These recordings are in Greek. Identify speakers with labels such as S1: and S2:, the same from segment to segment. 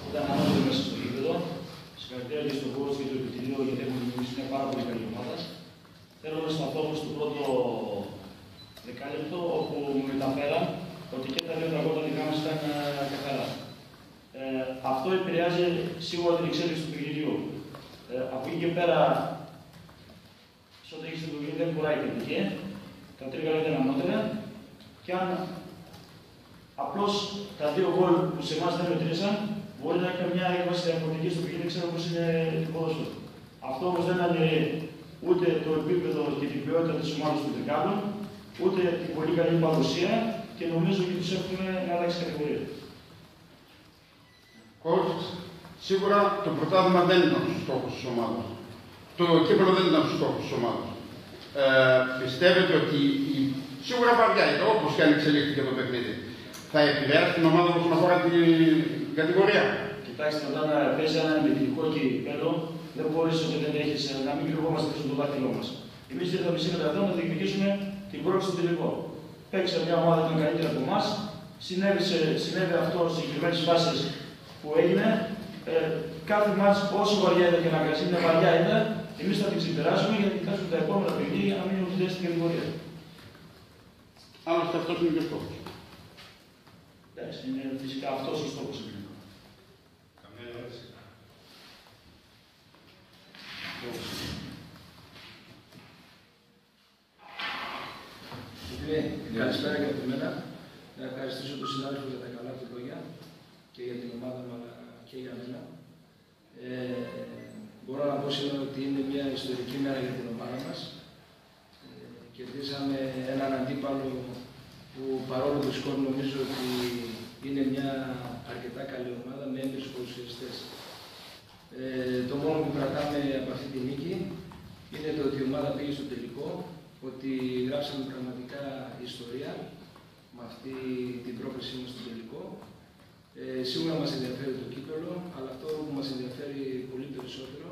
S1: ήταν ανώτερη μέσα στο γήπεδο. Συγχαρητήρια και στον coach και το επιτελείο γιατί έχουν δημιουργήσει μια πάρα πολύ καλή ομάδα. Θέλω να σταθώ στο πρώτο δεκάλεπτο όπου μου μεταφέραν ότι και τα δύο τραγώδια δικά μας ήταν καθαρά. Αυτό επηρεάζει σίγουρα την εξέλιξη του παιχνιδιού. Από εκεί και πέρα, σε ό,τι έχει στην παιχνίδι δεν χωράει η κριτική. Τα τρία ήταν ανώτερα. Και αν απλώς τα δύο γκολ που σε εμάς δεν μετρήσαν, μπορεί να έχει μια έκβαση διαφορετική στο παιχνίδι, ξέρω πώς είναι το ποδόσφαιρο. Αυτό όμως δεν αναιρεί ούτε το επίπεδο και την ποιότητα της ομάδας των Τρικάλων, ούτε την πολύ καλή παρουσία και νομίζω ότι τους έχουμε να αλλάξει κατηγορία.
S2: Σίγουρα το πρωτάθλημα δεν ήταν στους στόχους της ομάδας. Το κύπελλο δεν ήταν στους στόχους της ομάδας. Πιστεύετε ότι σίγουρα βαριά ήταν, όπως και αν εξελίχθηκε το παιχνίδι, θα επηρεάσει την ομάδα όσον αφορά την κατηγορία?
S1: Κοιτάξτε, όταν παίζει ένα νικητικό κύπελλο, δεν μπορείς ότι δεν έχεις να μην κρυβόμαστε πίσω στο δάχτυλό μας. Εμείς ήρθαμε σήμερα εδώ να διεκδικήσουμε την πρόκληση στο τελικό. Παίξαμε μια ομάδα που ήταν καλύτερα από εμάς. Συνέβη αυτό στις συγκεκριμένες φάσεις που έγινε. Κάθε μάτς, όσο βαριά ήταν και να κρατήσει μια βαριά ήταν, εμείς θα την ξεπεράσουμε για να κοιτάξουμε τα επόμενα παιχνίδια για να μην οδηγηθούμε στην κατηγορία.
S2: Άλλωστε αυτός είναι και ο στόχος.
S1: Εντάξει, είναι φυσικά αυτός ο στόχος.
S2: Καμία ερώτηση.
S3: Καλησπέρα και από μένα. Να ευχαριστήσω τον συνάδελφο για τα καλά του λόγια και για την ομάδα μου αλλά και για μένα. Μπορώ να πω σήμερα ότι είναι μια ιστορική μέρα για την ομάδα μας. Κερδίσαμε έναν αντίπαλο που παρόλο το σκορ νομίζω ότι είναι μια αρκετά καλή ομάδα με έμπειρους ποδοσφαιριστές. Το μόνο που κρατάμε από αυτή τη νίκη είναι το ότι η ομάδα πήγε στο τελικό, ότι γράψαμε πραγματικά ιστορία με αυτή την πρόκλησή μας στο τελικό. Σίγουρα μας ενδιαφέρει το κύπελλο, αλλά αυτό που μας ενδιαφέρει πολύ περισσότερο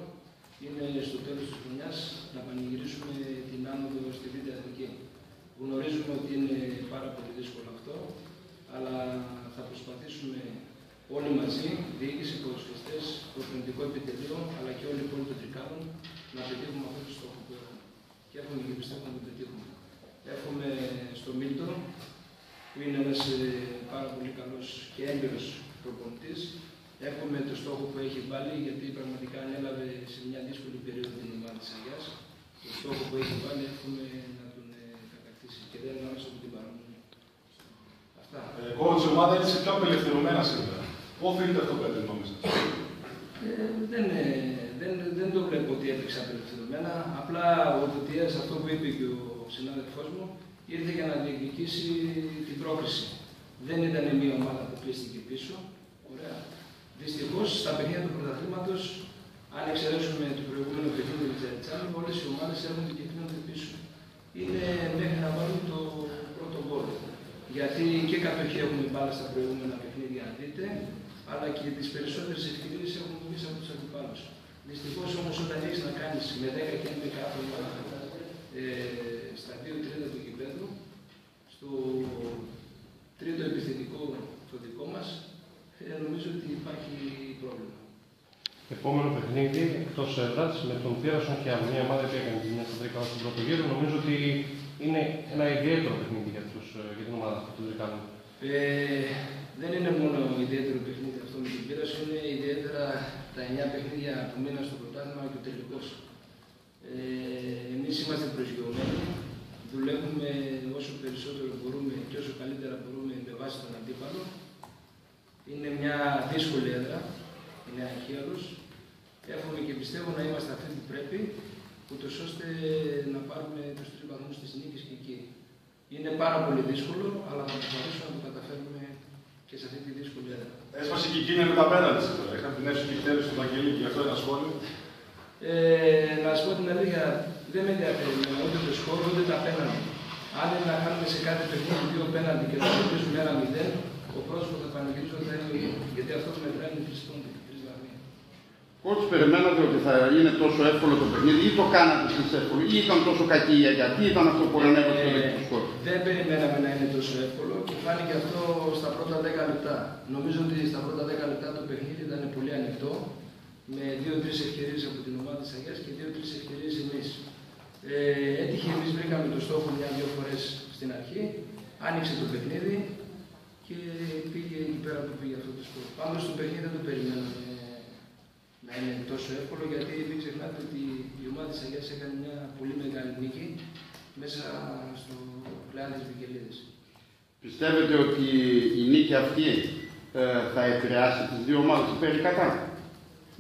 S3: είναι στο τέλος της χρονιάς να πανηγυρίσουμε την άνοδο στη Β' Εθνική. Γνωρίζουμε ότι είναι πάρα πολύ δύσκολο αυτό, αλλά θα προσπαθήσουμε όλοι μαζί, διοίκηση, ποδοσφαιριστές, προπονητικό επιτελείο, αλλά και όλοι οι υπόλοιποι των Τρικάλων, να πετύχουμε αυτό το στόχο που έχουμε. Και έχουμε και πιστεύω να το πετύχουμε. Έχουμε στο Μίλτο, που είναι ένας πάρα πολύ καλός και έμπειρος προπονητής. Έχουμε το στόχο που έχει βάλει, γιατί πραγματικά ανέλαβε σε μια δύσκολη περίοδο την ομάδα της Αγιάς. Το στόχο που έχει βάλει έχουμε να τον κατακτήσει και δεν είναι άμεσα από την παραμονή. Αυτά.
S4: Εγώ η ομάδα είναι πιο απελευθερωμένα σήμερα. Πού οφείλεται αυτό κάτι νόμιζα?
S3: Δεν το βλέπω ότι έπαιξε απελευθερωμένα. Απλά ο Τωτίας, αυτό που είπε και ο συνάδελφός μου, ήρθε για να διεκδικήσει την πρόκριση. Δεν ήταν μια ομάδα που κλείστηκε πίσω. Ωραία. Δυστυχώς, στα παιχνίδια του πρωταθλήματος, αν εξαιρέσουμε το προηγούμενο παιχνίδι του Τζαριτσάνη, όλες οι ομάδες έχουν διακρίνονται πίσω. Είναι μέχρι να βάλουν το πρώτο γκολ. Γιατί και κατοχή έχουμε μπάλα στα προηγούμενα παιχνίδια, αν δείτε, αλλά και τις περισσότερες ευκαιρίες έχουν βγει από τους αντιπάλους. Δυστυχώς όμως, όταν έχεις να κάνεις με 10 και 11 άτομα στα 2/3 του γηπέδου, στο τρίτο επιθετικό το δικό μας, νομίζω ότι υπάρχει πρόβλημα.
S5: Επόμενο παιχνίδι εκτός έδρας με τον Πύρασον και από μια ομάδα που έκανε μια στατρικά στον πρώτο γύρο, νομίζω ότι είναι ένα ιδιαίτερο παιχνίδι για την ομάδα των Τρικάλων.
S3: Δεν είναι μόνο ιδιαίτερο παιχνίδι αυτό με τον Πύρασον, είναι ιδιαίτερα τα 9 παιχνίδια που μείναν στο πρωτάθλημα και ο τελικός. Εμείς είμαστε προσγειωμένοι, δουλεύουμε όσο περισσότερο μπορούμε και όσο καλύτερα μπορούμε με βάση τον αντίπαλο. Είναι μια δύσκολη έδρα, είναι Αχίαλος. Εύχομαι και πιστεύω να είμαστε αυτοί που πρέπει, ούτως ώστε να πάρουμε τους 3 βαθμούς της νίκης και εκεί. Είναι πάρα πολύ δύσκολο, αλλά θα προσπαθήσουμε να το καταφέρουμε και σε αυτή τη δύσκολη έδρα.
S4: Έσπασε και εκείνη με τα πέναλτι σήμερα. Είχα την έσω και χτέρι στον Αγγελί, γι' αυτό ένα σχόλιο.
S3: Να σας πω την αλήθεια, δεν με ενδιαφέρει ούτε το σκορ ούτε τα πέναλτι. Αν είναι να κάνουμε σε κάθε παιχνίδι 2 πέναλτι και να κερδίσουμε 1-0, ο πρώτος που θα πανηγυρίζω θα είναι εγώ. Γιατί αυτό που μετράει είναι 3 πόντοι, 3 βαθμοί.
S2: Coach, περιμένατε ότι θα είναι τόσο εύκολο το παιχνίδι ή το κάνατε εσείς εύκολο ή ήταν τόσο κακή η αγιά, τι ήταν αυτό που ανέβασε το δεύτερο σκορ?
S3: Δεν περιμέναμε να είναι τόσο εύκολο και φάνηκε αυτό στα πρώτα 10 λεπτά. Νομίζω ότι στα πρώτα 10 λεπτά το παιχνίδι ήταν πολύ ανοιχτό, με 2-3 ευκαιρίες από την ομάδα της Αγιάς και 2-3 ευκαιρίες εμείς. Έτυχε, εμείς βρήκαμε το στόχο 1-2 φορές στην αρχή, άνοιξε το παιχνίδι και πήγε εκεί πέρα που πήγε αυτό το σκορ. Πάντως στο παιχνίδι δεν το περιμέναμε να είναι τόσο εύκολο, γιατί μην ξεχνάτε ότι η ομάδα της Αγιάς έκανε μια πολύ μεγάλη νίκη μέσα στο πλάι της Βικελίδης.
S2: Πιστεύετε ότι η νίκη αυτή θα επηρεάσει τις δύο ομάδες υπέρ ή κατά?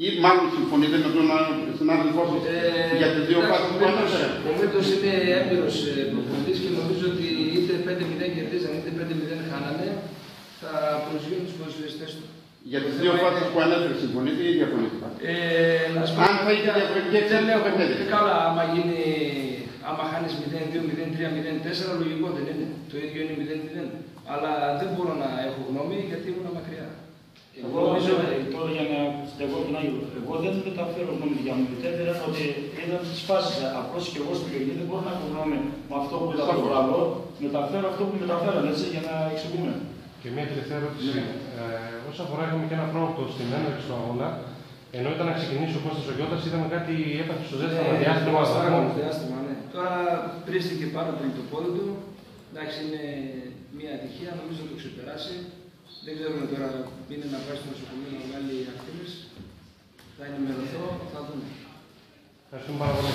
S2: Ή μάλλον συμφωνείτε με τον συνάδελφό σας για τις δύο φάσεις που ανέφερε?
S3: Ο Μίτος είναι έμπειρος προπονητής και νομίζω ότι είτε 5-0 κερδίζαν είτε 5-0 χάνανε, θα προσβήνουν τους ποδοσφαιριστές του.
S2: Για τις δύο φάσεις που ανέφερε, συμφωνείτε ή διαφωνείτε? Αν θα είχε διαφορετική εξέλιξη,
S3: καλά, άμα χάνεις 0-2, 0-3, 0-4, λογικό δεν είναι. Το ίδιο είναι 0-0. Αλλά δεν μπορώ να έχω γνώμη γιατί ήμουν μακριά.
S1: Εγώ νομίζω τώρα για να στεγώ τον Άγιο, εγώ δεν μεταφέρω γνώμη για μου. Ιδιαίτερα ότι είδα τις φάσεις. Απλώς και εγώ στην παιχνίδι δεν μπορώ να έχω γνώμη με αυτό που είδα από το βράδυ. Μεταφέρω αυτό που μεταφέρω, έτσι, για να εξηγούμε.
S5: Και μια τελευταία ερώτηση. Όσον αφορά, είχαμε και ένα πρόοπτο στην έναρξη του αγώνα. Ενώ ήταν να ξεκινήσει ο Κώστας ο Γιώτας, είδαμε κάτι έπαθε στο ζέσταμα διάστημα.
S3: Ναι. Τώρα πρίστηκε πάρα πολύ το πόδι του. Εντάξει, είναι μια ατυχία, νομίζω το ξεπεράσει. Δεν ξέρουμε τώρα, είναι να πάει στο νοσοκομείο να βγάλει ακτίνες. Θα ενημερωθώ, θα δούμε.
S5: Ευχαριστούμε πάρα πολύ.